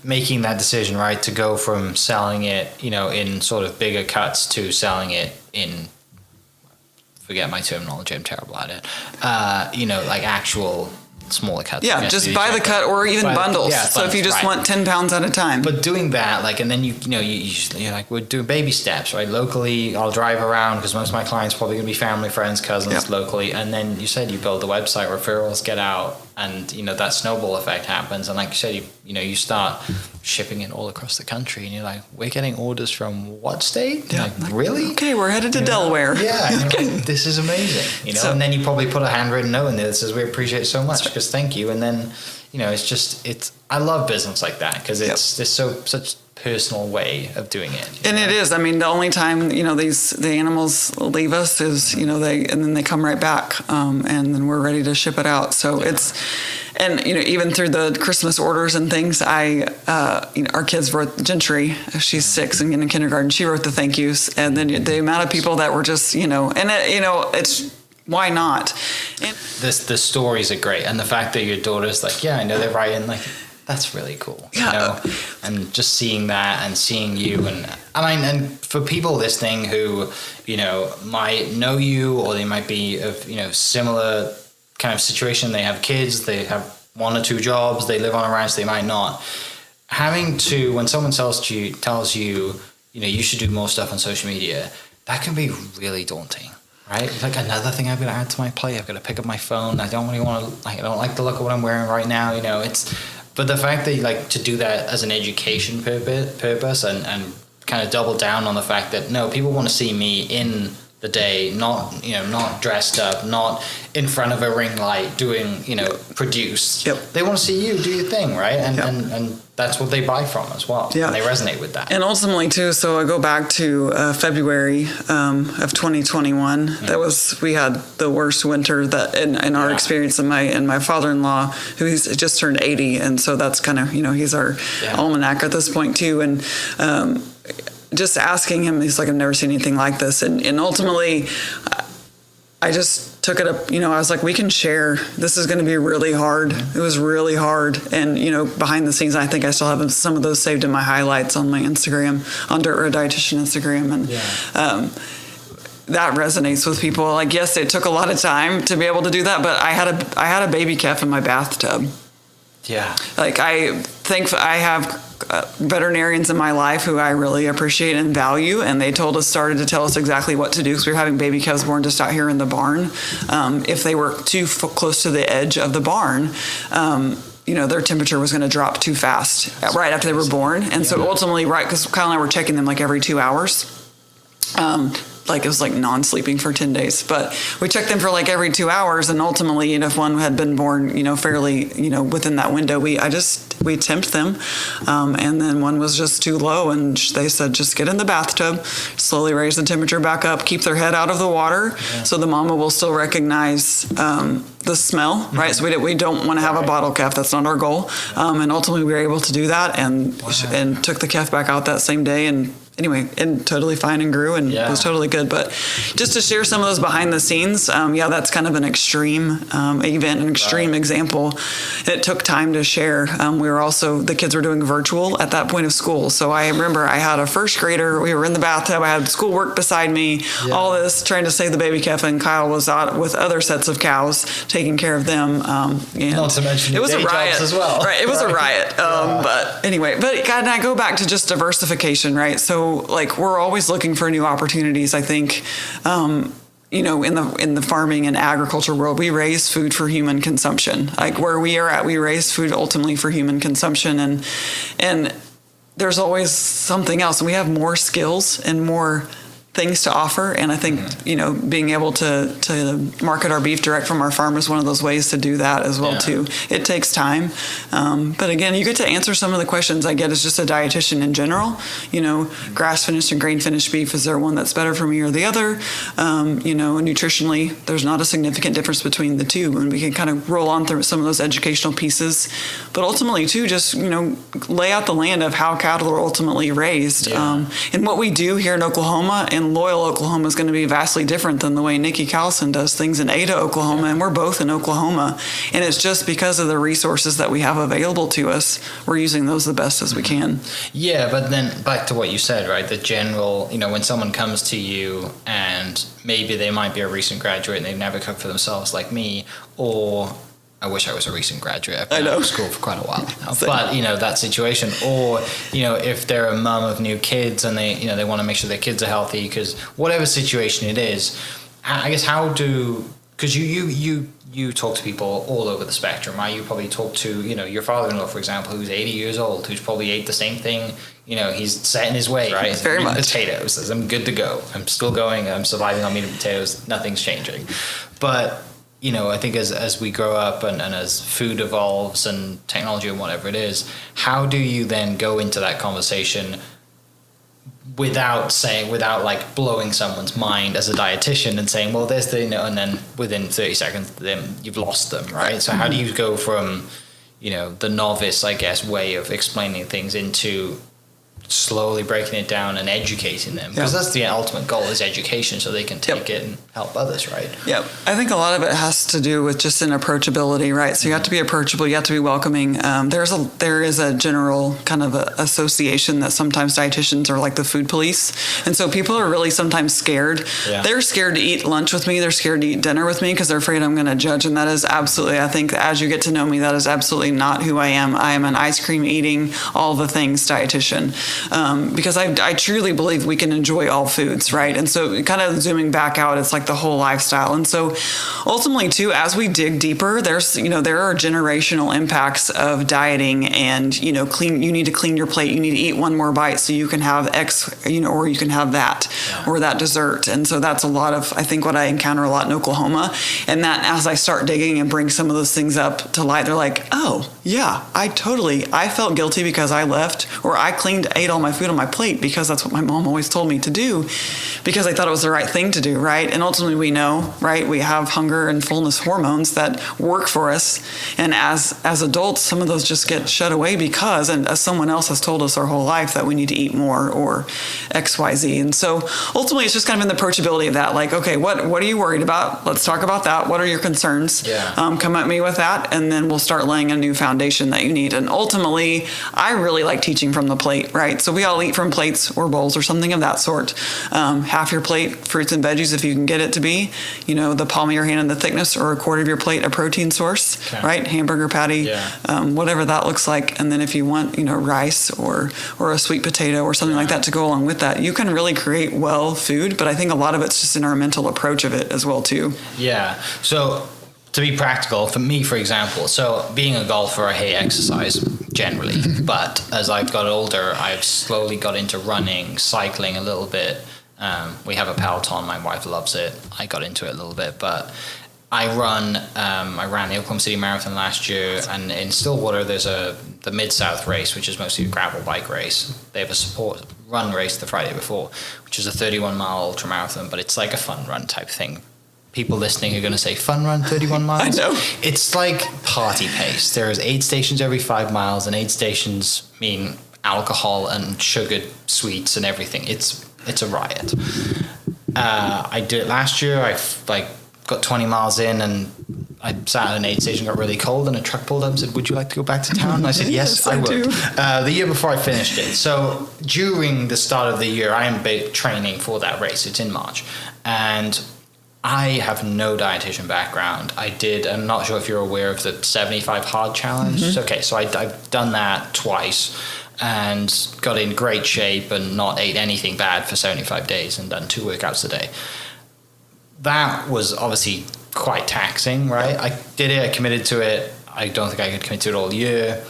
making that decision, right, to go from selling it in sort of bigger cuts to selling it in, forget my terminology, I'm terrible at it, like actual smaller cuts. Yeah, just buy the cut or even bundles. So if you just want 10 pounds at a time. But doing that, like, and then you're like, we're doing baby steps, right? Locally, I'll drive around because most of my clients probably going to be family, friends, cousins locally. And then you said you build the website, referrals get out, and that snowball effect happens. And like you said, you start shipping it all across the country, and you're like, we're getting orders from what state? Yeah. Like, really? Okay, we're headed to Delaware. Yeah. And like, this is amazing. So, and then you probably put a handwritten note in there that says, we appreciate it so much because thank you. And then, I love business like that because it's such personal way of doing it. And it is. I mean, the only time, the animals leave us is, and then they come right back, and then we're ready to ship it out. So it's, and, even through the Christmas orders and things, our kids wrote Gentry, she's 6 and in kindergarten, she wrote the thank yous. And then the amount of people that were just, it's, why not? And the stories are great. And the fact that your daughter's like, yeah, I know they're writing, like, that's really cool. And just seeing that and seeing you. And for people listening who, might know you, or they might be of, similar kind of situation. They have kids, they have 1 or 2 jobs, they live on a ranch, they might not. Having to, when someone tells you, you should do more stuff on social media, that can be really daunting. Right? It's like another thing I've got to add to my plate. I've got to pick up my phone. I don't really want to, I don't like the look of what I'm wearing right now. But the fact that you like to do that as an education purpose and kind of double down on the fact that no, people want to see me in the day, not dressed up, not in front of a ring light doing, produced. Yep. They want to see you do your thing, right? And Yep. and that's what they buy from as well. Yeah. And they resonate with that. And ultimately, too, so I go back to February of 2021. We had the worst winter that in our experience. And my father-in-law, who's just turned 80, and so that's kind of, he's our almanac at this point, too. And just asking him, he's like, I've never seen anything like this. And ultimately, I just took it up, I was like, we can share. This is going to be really hard. It was really hard. And, behind the scenes, I think I still have some of those saved in my highlights on my Instagram, on a dietitian Instagram. And that resonates with people. Like, yes, it took a lot of time to be able to do that, but I had a baby calf in my bathtub. Yeah. Like, I have veterinarians in my life who I really appreciate and value, and they started to tell us exactly what to do, because we were having baby calves born just out here in the barn. If they were too close to the edge of the barn, their temperature was going to drop too fast right after they were born. And so ultimately, because Kyle and I were checking them like every 2 hours. It was like non-sleeping for 10 days, but we checked them for like every 2 hours. And ultimately, if one had been born, fairly, within that window, we temped them. And then one was just too low, and they said, just get in the bathtub, slowly raise the temperature back up, keep their head out of the water. So the mama will still recognize, the smell, right? So we don't want to have a bottle calf. That's not our goal. And ultimately we were able to do that and took the calf back out that same day. And anyway, and totally fine and grew and was totally good. But just to share some of those behind the scenes, that's kind of an extreme event, an extreme example. It took time to share. The kids were doing virtual at that point of school. So I remember I had a first grader, we were in the bathtub, I had schoolwork beside me, all this, trying to save the baby calf, and Kyle was out with other sets of cows, taking care of them. Not to mention it was a riot as well. Right, it was a riot. But anyway, and I go back to just diversification, right? So we're always looking for new opportunities. I think, in the farming and agriculture world, we raise food for human consumption. Like where we are at, we raise food ultimately for human consumption, and there's always something else, and we have more skills and more things to offer. And I think, being able to market our beef direct from our farm is one of those ways to do that as well, too. It takes time. But again, you get to answer some of the questions I get as just a dietitian in general. Grass finished and grain finished beef, is there one that's better for me or the other? Nutritionally, there's not a significant difference between the two. And we can kind of roll on through some of those educational pieces. But ultimately, too, just, lay out the land of how cattle are ultimately raised. And what we do here in Oklahoma and Loyal, Oklahoma is going to be vastly different than the way Nikki Callison does things in Ada, Oklahoma, and we're both in Oklahoma. And it's just because of the resources that we have available to us, we're using those the best as we can. Yeah, but then back to what you said, right? The general, when someone comes to you and maybe they might be a recent graduate and they've never cooked for themselves like me, or I wish I was a recent graduate. I've been out of school for quite a while now. But, that situation. Or, if they're a mom of new kids and they want to make sure their kids are healthy, because whatever situation it is, I guess because you talk to people all over the spectrum, right? You probably talk to, your father-in-law, for example, who's 80 years old, who's probably ate the same thing. He's set in his way, right? Very much. Potatoes. Says, I'm good to go. I'm still going. I'm surviving on meat and potatoes. Nothing's changing. But I think as we grow up and as food evolves and technology and whatever it is, how do you then go into that conversation without blowing someone's mind as a dietitian and saying, well, there's the, and then within 30 seconds, then you've lost them, right? So how do you go from, the novice, I guess, way of explaining things into slowly breaking it down and educating them, because that's the ultimate goal, is education, so they can take it and help others, right? Yeah, I think a lot of it has to do with just an approachability, right? So you have to be approachable, you have to be welcoming. There is a general kind of association that sometimes dietitians are like the food police, and so people are really sometimes scared. They're scared to eat lunch with me, they're scared to eat dinner with me because they're afraid I'm going to judge, and that is absolutely, I think as you get to know me, that is absolutely not who I am. I am an ice cream eating, all the things dietitian. because I truly believe we can enjoy all foods, right? And so kind of zooming back out, it's like the whole lifestyle. And so ultimately too, as we dig deeper, there are generational impacts of dieting, and, you need to clean your plate. You need to eat one more bite so you can have X, or you can have that, or that dessert. And so that's a lot of, I think, what I encounter a lot in Oklahoma. And that as I start digging and bring some of those things up to light, they're like, oh yeah, I felt guilty because I left, or I ate all my food on my plate because that's what my mom always told me to do, because I thought it was the right thing to do, right? And ultimately we know, right, we have hunger and fullness hormones that work for us. And as adults, some of those just get shut away because, and as someone else has told us our whole life, that we need to eat more or X, Y, Z. And so ultimately it's just kind of in the approachability of that. Like, okay, what are you worried about? Let's talk about that. What are your concerns? Come at me with that, and then we'll start laying a new foundation that you need. And ultimately, I really like teaching from the plate, right? So we all eat from plates or bowls or something of that sort. Half your plate, fruits and veggies, if you can get it to be, the palm of your hand in the thickness, or a quarter of your plate, a protein source, right? Hamburger patty, whatever that looks like. And then if you want, rice or a sweet potato or something like that to go along with that, you can really create food. But I think a lot of it's just in our mental approach of it as well too. Yeah. So to be practical, for me, for example, so being a golfer, I hate exercise generally, but as I've got older, I've slowly got into running, cycling a little bit. We have a Peloton. My wife loves it. I got into it a little bit, but I ran the Oklahoma City Marathon last year, and in Stillwater there's the Mid-South race, which is mostly a gravel bike race. They have a support run race the Friday before, which is a 31-mile ultra marathon, but it's like a fun run type thing. People listening are going to say, fun run, 31 miles? I know. It's like party pace. There's 8 stations every 5 miles, and 8 stations mean alcohol and sugared sweets and everything. It's a riot. I did it last year. I got 20 miles in, and I sat at an aid station, got really cold, and a truck pulled up and said, would you like to go back to town? And I said, yes, I would. The year before I finished it. So during the start of the year, I am training for that race. It's in March. And I have no dietitian background. I'm not sure if you're aware of the 75 hard challenge. Mm-hmm. Okay, so I've done that twice and got in great shape and not ate anything bad for 75 days and done 2 workouts a day. That was obviously quite taxing, right? I did it, I committed to it. I don't think I could commit to it all year.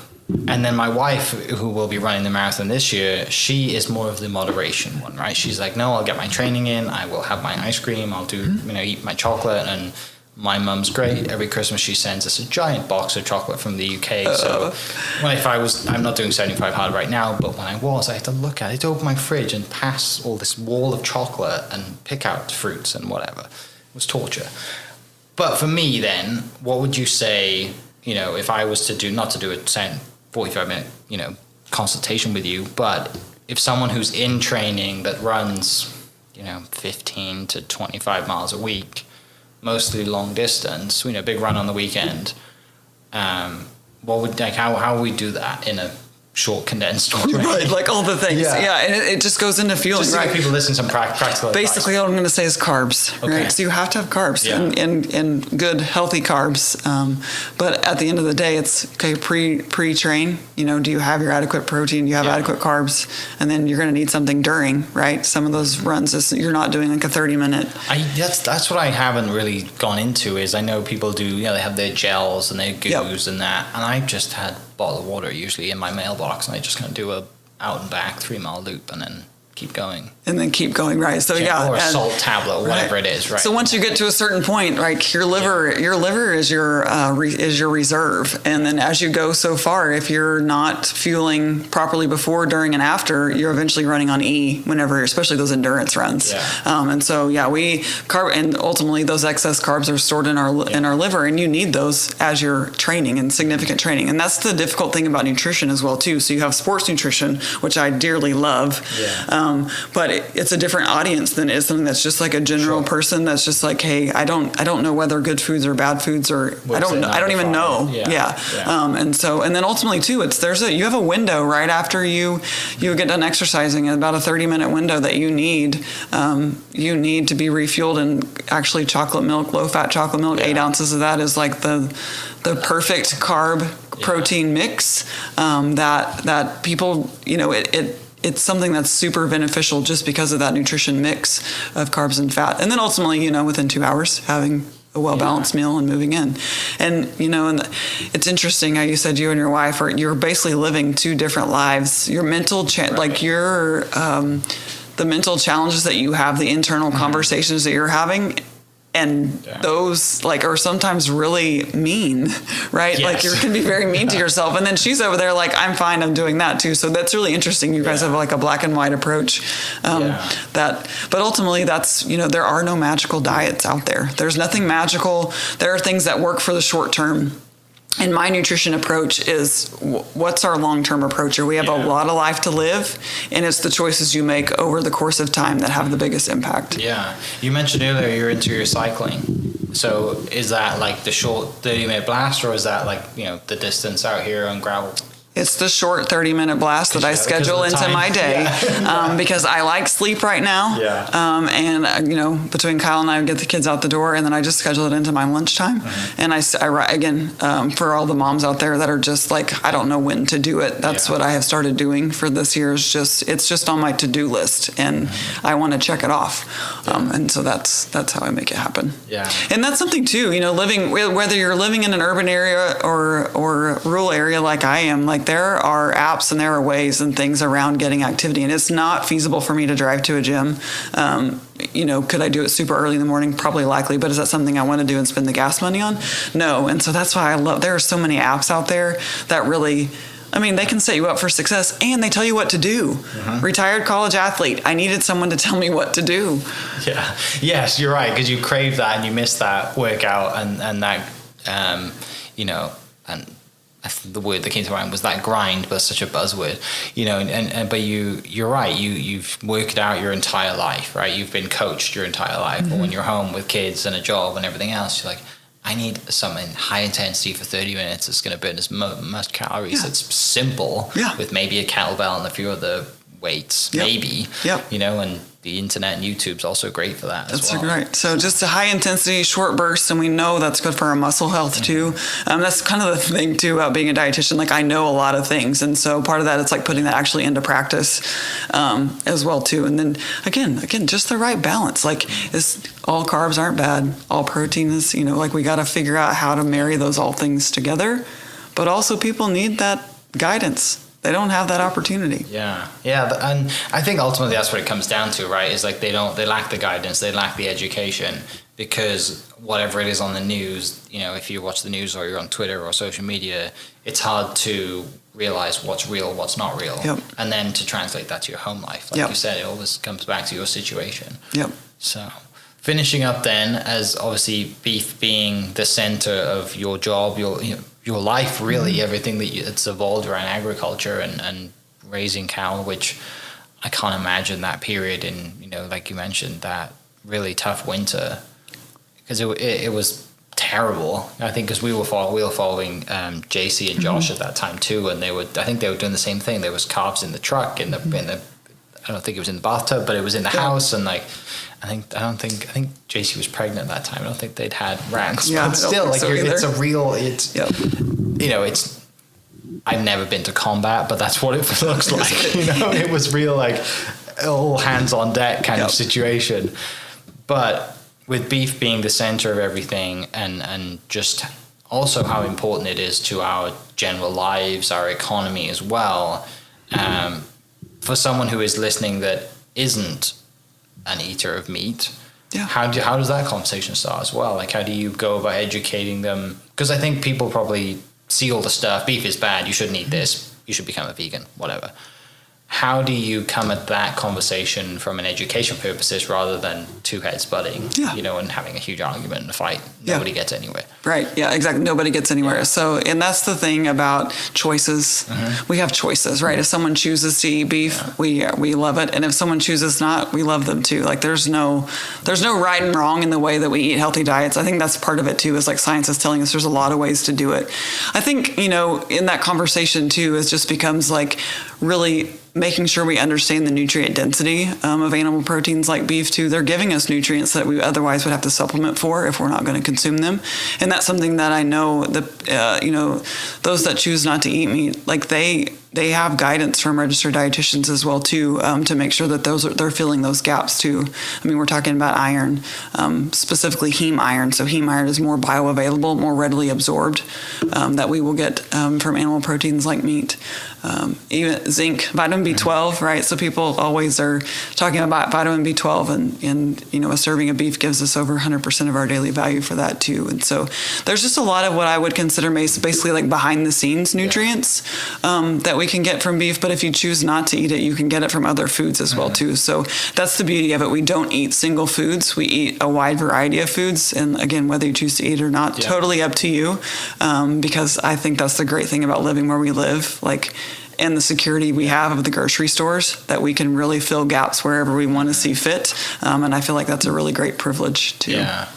And then my wife, who will be running the marathon this year, she is more of the moderation one, right? She's like, no, I'll get my training in. I will have my ice cream. I'll do, eat my chocolate. And my mum's great. Every Christmas she sends us a giant box of chocolate from the UK. So I'm not doing 75 hard right now, but when I had to look at it, open my fridge and pass all this wall of chocolate and pick out fruits and whatever. It was torture. But for me then, what would you say, if I was to not to do a 45-minute, consultation with you, but if someone who's in training that runs, 15 to 25 miles a week, mostly long distance, big run on the weekend, what would how would we do that in a short, condensed way? Right, like all the things. Yeah, and it just goes into feeling. Just to give people listen some practical basically, advice. all I'm going to say is carbs, okay. Right? So you have to have carbs and good, healthy carbs. But at the end of the day, it's okay. Pre-train. Do you have your adequate protein? Do you have adequate carbs? And then you're going to need something during, right? Some of those runs, you're not doing like a 30-minute. That's what I haven't really gone into. Is I know people do. They have their gels and their goos and that, and I just had bottle of water usually in my mailbox, and I just kind of do a out and back 3-mile loop and then keep going. Right? So or a salt tablet, or whatever it is, right? So once you get to a certain point, right, your liver is your reserve, and then as you go so far, if you're not fueling properly before, during, and after, you're eventually running on E whenever, especially those endurance runs. And so and ultimately those excess carbs are stored in our liver, and you need those as you're training and significant training, and that's the difficult thing about nutrition as well too. So you have sports nutrition, which I dearly love. But it's a different audience than it is something that's just like a general person that's just like, hey, I don't know whether good foods are bad foods, or I don't even know. And then ultimately too, you have a window right after you get done exercising, about a 30-minute window that you need to be refueled. And actually chocolate milk, low fat chocolate milk, 8 ounces of that is like the perfect carb protein mix that people, it's something that's super beneficial just because of that nutrition mix of carbs and fat. And then ultimately, within 2 hours, having a well-balanced meal and moving in. And, and it's interesting how you said you and your wife you're basically living two different lives. Your mental, the mental challenges that you have, the internal conversations that you're having, and those are sometimes really mean, right? Yes. You can be very mean to yourself. And then she's over there I'm fine, I'm doing that too. So that's really interesting. You guys have a black and white approach. But ultimately that's, there are no magical diets out there. There's nothing magical. There are things that work for the short term. And my nutrition approach is, what's our long-term approach here? We have a lot of life to live, and it's the choices you make over the course of time that have the biggest impact. Yeah. You mentioned earlier you're into your cycling. So is that the short 30-minute blast, or is that the distance out here on gravel? It's the short 30-minute blast that I schedule into my day because I like sleep right now. Yeah. And, between Kyle and I get the kids out the door, and then I just schedule it into my lunchtime. Mm-hmm. And for all the moms out there that are just I don't know when to do it. That's what I have started doing for this year. It's just on my to-do list, and I want to check it off. And so that's how I make it happen. Yeah. And that's something too, whether you're living in an urban area or a rural area like I am, there are apps and there are ways and things around getting activity, and it's not feasible for me to drive to a gym. Could I do it super early in the morning? Probably likely, but is that something I want to do and spend the gas money on? No. And so that's why there are so many apps out there that really, they can set you up for success, and they tell you what to do. Mm-hmm. Retired college athlete. I needed someone to tell me what to do. Yeah. Yes, you're right, because you crave that and you miss that workout and that, and the word that came to mind was that grind, but such a buzzword, but you're right. You've worked out your entire life, right? You've been coached your entire life. Mm-hmm. But when you're home with kids and a job and everything else, you're I need something high intensity for 30 minutes that's going to burn as much calories. It's simple with maybe a kettlebell and a few other weights, maybe, and the internet and YouTube's also great for that as well. That's great. So just a high intensity, short bursts, and we know that's good for our muscle health too. That's kind of the thing too about being a dietitian. I know a lot of things, and so part of that it's putting that actually into practice as well too. And then again, just the right balance. All carbs aren't bad. All protein is, we got to figure out how to marry those all things together. But also people need that guidance. They don't have that opportunity. Yeah, and I think ultimately that's what it comes down to, right? Is they lack the guidance, they lack the education, because whatever it is on the news, if you watch the news or you're on Twitter or social media, it's hard to realize what's real, what's not real, and then to translate that to your home life. You said, it always comes back to your situation. Yep. So finishing up then, as obviously beef being the center of your job, your life, really, everything that's evolved around agriculture and raising cattle, which I can't imagine that period in, like you mentioned, that really tough winter, because it was terrible. I think because we were following JC and Josh at that time too, and I think they were doing the same thing. There was carbs in the truck, in the I don't think it was in the bathtub, but it was in the house, and I think JC was pregnant at that time. I don't think they'd had rats, but still, it's a real. It's I've never been to combat, but that's what it looks like. It was real, all hands on deck kind of situation. But with beef being the center of everything, and just also how important it is to our general lives, our economy as well. For someone who is listening that isn't an eater of meat, how does that conversation start as well? How do you go about educating them? Because I think people probably see all the stuff. Beef is bad. You shouldn't eat this. You should become a vegan, whatever. How do you come at that conversation from an education purposes rather than two heads butting, and having a huge argument and a fight? Nobody gets anywhere. Right. Yeah, exactly. Nobody gets anywhere. Yeah. So, and that's the thing about choices. Mm-hmm. We have choices, right? If someone chooses to eat beef, we love it. And if someone chooses not, we love them too. There's no right and wrong in the way that we eat healthy diets. I think that's part of it too, is science is telling us there's a lot of ways to do it. I think, in that conversation too, it just becomes really making sure we understand the nutrient density of animal proteins like beef too. They're giving us nutrients that we otherwise would have to supplement for if we're not going to consume them. And that's something that I know that, those that choose not to eat meat, they have guidance from registered dietitians as well too, to make sure that they're filling those gaps too. I mean, we're talking about iron, specifically heme iron. So heme iron is more bioavailable, more readily absorbed, that we will get from animal proteins like meat. Even zinc, vitamin B12, right? So people always are talking about vitamin B12, and a serving of beef gives us over 100% of our daily value for that too. And so there's just a lot of what I would consider basically like behind the scenes nutrients that we can get from beef. But if you choose not to eat it, you can get it from other foods as well too. So that's the beauty of it. We don't eat single foods. We eat a wide variety of foods. And again, whether you choose to eat or not, totally up to you. Because I think that's the great thing about living where we live. And the security we have of the grocery stores, that we can really fill gaps wherever we want to see fit. And I feel like that's a really great privilege too. Yeah.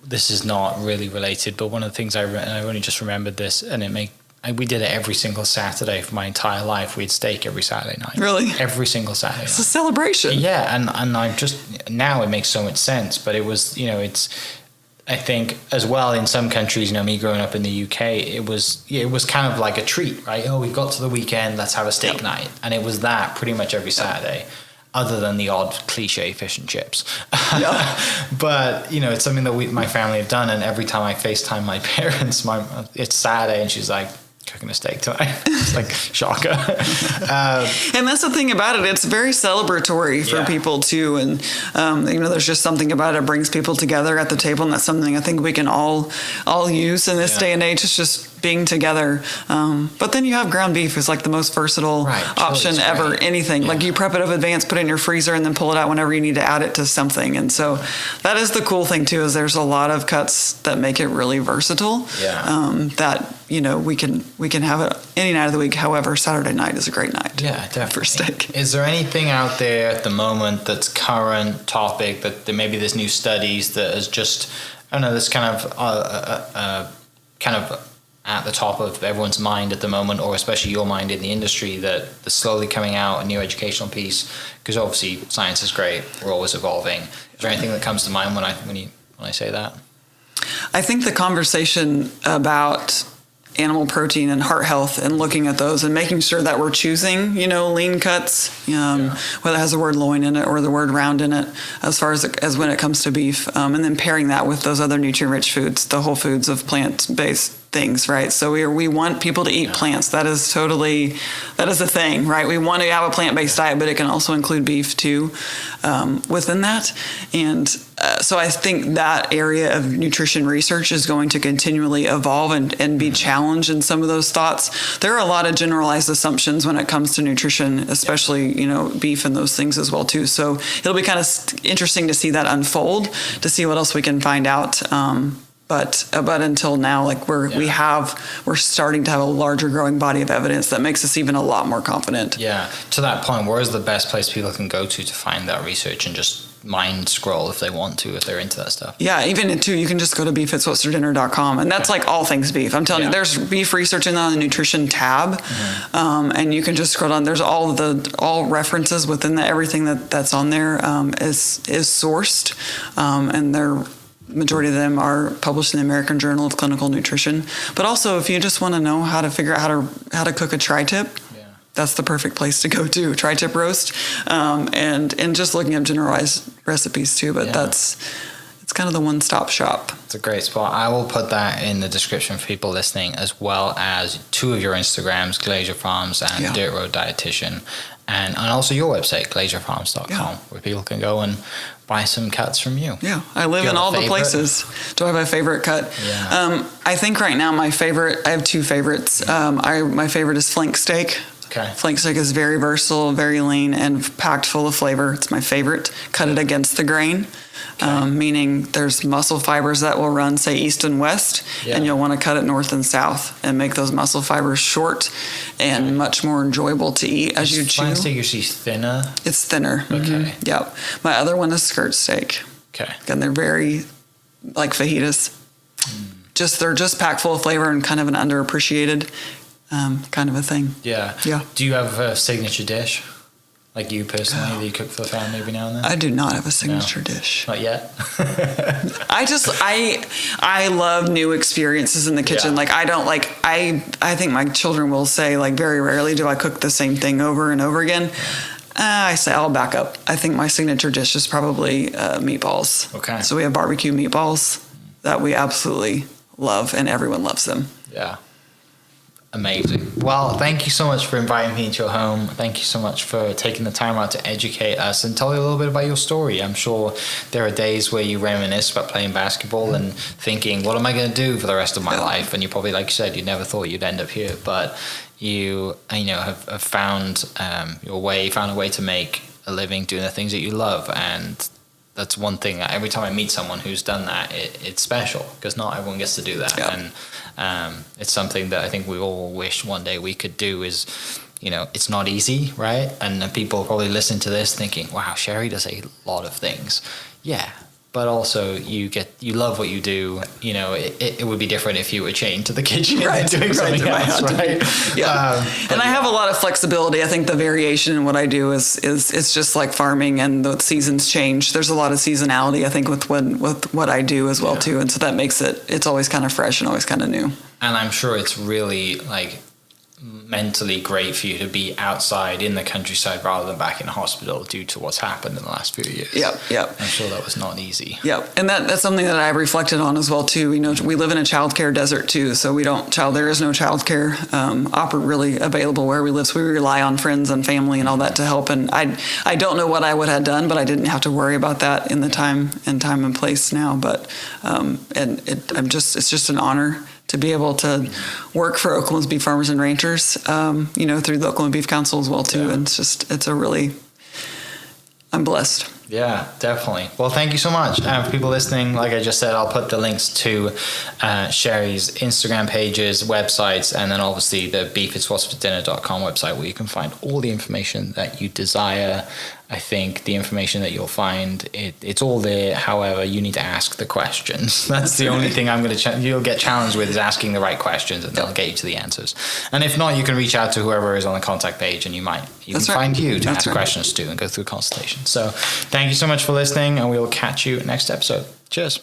This is not really related, but one of the things I only just remembered this, and we did it every single Saturday for my entire life. We had steak every Saturday night. Really? Every single Saturday It's night. a celebration. Yeah, and I just, now it makes so much sense, but it was, I think as well in some countries, me growing up in the UK, it was kind of like a treat, right? Oh, we've got to the weekend, let's have a steak night. And it was that pretty much every Saturday, other than the odd cliche fish and chips. But, it's something that my family have done. And every time I FaceTime my parents, it's Saturday and she's like, cooking a steak tonight. It's like, shocker. And that's the thing about it. It's very celebratory for people too. And, there's just something about it brings people together at the table. And that's something I think we can all use in this day and age. It's just being together. But then you have ground beef is like the most versatile option ever. Anything. Like you prep it in advance, put it in your freezer, and then pull it out whenever you need to add it to something. And so that is the cool thing too, is there's a lot of cuts that make it really versatile. That, we can have it any night of the week. However, Saturday night is a great night. Yeah, definitely. For steak. Is there anything out there at the moment that's current topic that maybe there's new studies that is just, I don't know, this kind of at the top of everyone's mind at the moment, or especially your mind in the industry, that's slowly coming out, a new educational piece? Because obviously science is great, we're always evolving. Is there anything that comes to mind when I say that? I think the conversation about animal protein and heart health and looking at those and making sure that we're choosing, lean cuts, whether it has the word loin in it or the word round in it, as far as when it comes to beef, and then pairing that with those other nutrient-rich foods, the whole foods of plant-based things, right? So we want people to eat plants. That is a thing, right? We want to have a plant-based diet, but it can also include beef too within that. And so I think that area of nutrition research is going to continually evolve and be challenged in some of those thoughts. There are a lot of generalized assumptions when it comes to nutrition, especially, beef and those things as well too. So it'll be kind of interesting to see that unfold, to see what else we can find out. But until now, we're starting to have a larger growing body of evidence that makes us even a lot more confident. Yeah. To that point, where is the best place people can go to find that research and just mind scroll if they want to, if they're into that stuff? Yeah, even you can just go to beefit'swhatsfordinner.com, and that's like all things beef. I'm telling you, there's beef research in on the nutrition tab, and you can just scroll down. There's all references within everything that's on there is sourced, and they're majority of them are published in the American Journal of Clinical Nutrition. But also, if you just want to know how to figure out how to cook a tri-tip, that's the perfect place to go to, tri-tip roast, and just looking up generalized recipes too. But it's kind of the one-stop shop. It's a great spot. I will put that in the description for people listening, as well as 2 of your Instagrams, Glazier Farms and Dirt Road Dietitian, and also your website, glazierfarms.com, where people can go and buy some cuts from you. Yeah, I live in all the places. Do I have a favorite cut? Yeah. I think right now I have 2 favorites. My favorite is flank steak. Okay. Flank steak is very versatile, very lean, and packed full of flavor. It's my favorite. Cut it against the grain, meaning there's muscle fibers that will run, say, east and west, and you'll want to cut it north and south and make those muscle fibers short and much more enjoyable to eat as you chew. Flank steak usually thinner? It's thinner. Okay. Mm-hmm. Yep. My other one is skirt steak. Okay. And they're very like fajitas. They're just packed full of flavor and kind of an underappreciated kind of a thing. Yeah. Yeah. Do you have a signature dish? Like you personally, do you cook for the family every now and then? I do not have a signature dish. Not yet. I love new experiences in the kitchen. Yeah. Like I don't like I think my children will say like very rarely do I cook the same thing over and over again. I say I'll back up. I think my signature dish is probably meatballs. Okay. So we have barbecue meatballs that we absolutely love, and everyone loves them. Yeah. Amazing. Well, thank you so much for inviting me into your home. Thank you so much for taking the time out to educate us and tell me a little bit about your story. I'm sure there are days where you reminisce about playing basketball and thinking, what am I going to do for the rest of my life? And you probably, like you said, you never thought you'd end up here, but you have found your way, found a way to make a living doing the things that you love. And that's one thing. Every time I meet someone who's done that, it's special because not everyone gets to do that. Yep. And it's something that I think we all wish one day we could do. Is, it's not easy, right? And people probably listen to this thinking, wow, Sheri does a lot of things. Yeah. But also you love what you do. It would be different if you were chained to the kitchen and doing something else, right? Yeah. And I have a lot of flexibility. I think the variation in what I do is it's just like farming, and the seasons change. There's a lot of seasonality, I think, with what I do as well too. And so that makes it's always kind of fresh and always kind of new. And I'm sure it's really like mentally great for you to be outside in the countryside rather than back in a hospital due to what's happened in the last few years. Yep. I'm sure that was not easy. Yep. And that's something that I've reflected on as well too. We live in a childcare desert too, so there is no childcare really available where we live. So we rely on friends and family and all that to help. And I don't know what I would have done, but I didn't have to worry about that in the time and place now. But it's just an honor to be able to work for Oklahoma's Beef Farmers and Ranchers, through the Oklahoma Beef Council as well too. And I'm blessed. Yeah, definitely. Well, thank you so much. For people listening, like I just said, I'll put the links to Sheri's Instagram pages, websites, and then obviously the beefitswhatsfordinner.com website where you can find all the information that you desire. I think the information that you'll find, it's all there. However, you need to ask the questions. That's the only thing you'll get challenged with, is asking the right questions, and they'll get you to the answers. And if not, you can reach out to whoever is on the contact page, and you can find you to ask questions to and go through a consultation. So thank you so much for listening, and we will catch you next episode. Cheers.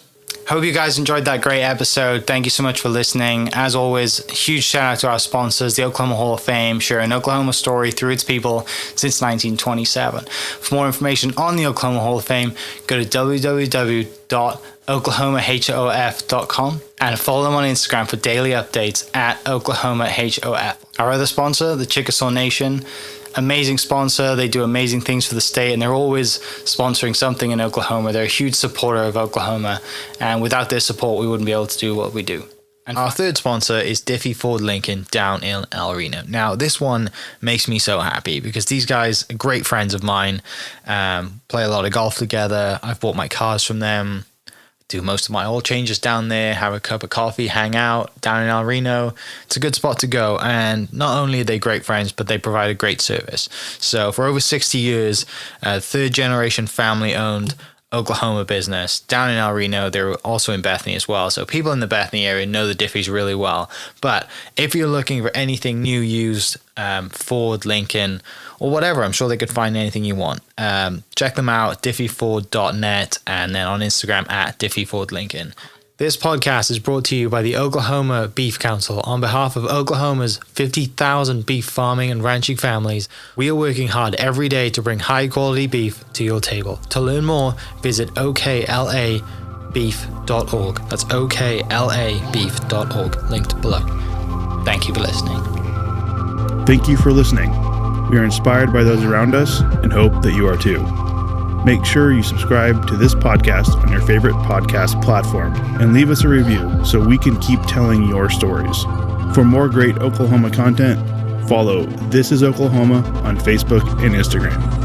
Hope you guys enjoyed that great episode. Thank you so much for listening. As always, huge shout out to our sponsors, the Oklahoma Hall of Fame, sharing Oklahoma story through its people since 1927. For more information on the Oklahoma Hall of Fame, go to www.oklahomahof.com and follow them on Instagram for daily updates at oklahomahof. Our other sponsor, the Chickasaw Nation, amazing sponsor. They do amazing things for the state, and they're always sponsoring something in Oklahoma. They're a huge supporter of Oklahoma, and without their support, we wouldn't be able to do what we do. And our third sponsor is Diffie Ford Lincoln down in El Reno. Now, this one makes me so happy because these guys are great friends of mine, play a lot of golf together. I've bought my cars from them, do most of my oil changes down there, have a cup of coffee, hang out down in El Reno. It's a good spot to go. And not only are they great friends, but they provide a great service. So for over 60 years, third generation family owned Oklahoma business down in El Reno. They're also in Bethany as well. So people in the Bethany area know the Diffies really well. But if you're looking for anything new, used, Ford, Lincoln, or whatever, I'm sure they could find anything you want. Check them out, diffieford.net, and then on Instagram at diffiefordlincoln. This podcast is brought to you by the Oklahoma Beef Council on behalf of Oklahoma's 50,000 beef farming and ranching families. We are working hard every day to bring high quality beef to your table. To learn more, visit oklabeef.org. That's oklabeef.org, linked below. Thank you for listening. Thank you for listening. We are inspired by those around us and hope that you are too. Make sure you subscribe to this podcast on your favorite podcast platform and leave us a review so we can keep telling your stories. For more great Oklahoma content, follow This Is Oklahoma on Facebook and Instagram.